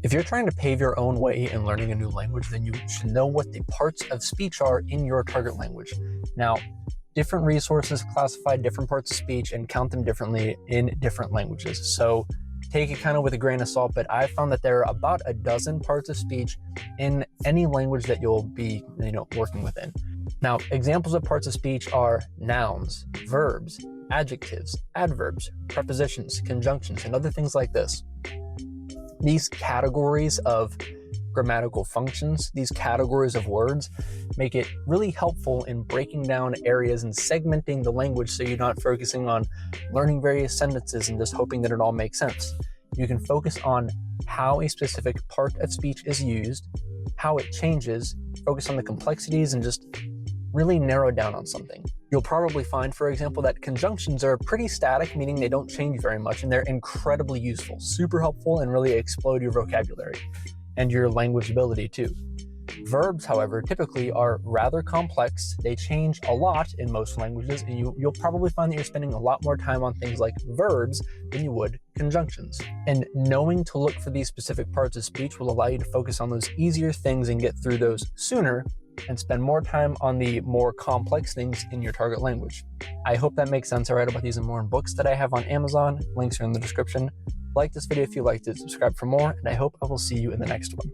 If you're trying to pave your own way in learning a new language, then you should know what the parts of speech are in your target language. Now, different resources classify different parts of speech and count them differently in different languages. So take it kind of with a grain of salt, but I found that there are about a dozen parts of speech in any language that you'll be, working within. Now, examples of parts of speech are nouns, verbs, adjectives, adverbs, prepositions, conjunctions, and other things like this. These categories of grammatical functions, these categories of words, make it really helpful in breaking down areas and segmenting the language so you're not focusing on learning various sentences and just hoping that it all makes sense. You can focus on how a specific part of speech is used, how it changes, focus on the complexities, and just really narrow down on something. You'll probably find, for example, that conjunctions are pretty static, meaning they don't change very much, and they're incredibly useful, super helpful, and really explode your vocabulary and your language ability too. Verbs, however, typically are rather complex. They change a lot in most languages, and you'll probably find that you're spending a lot more time on things like verbs than you would conjunctions. And knowing to look for these specific parts of speech will allow you to focus on those easier things and get through those sooner and spend more time on the more complex things in your target language. I hope that makes sense. I write about these and more in books that I have on Amazon. Links are in the description. Like this video if you liked it, subscribe for more, and I hope I will see you in the next one.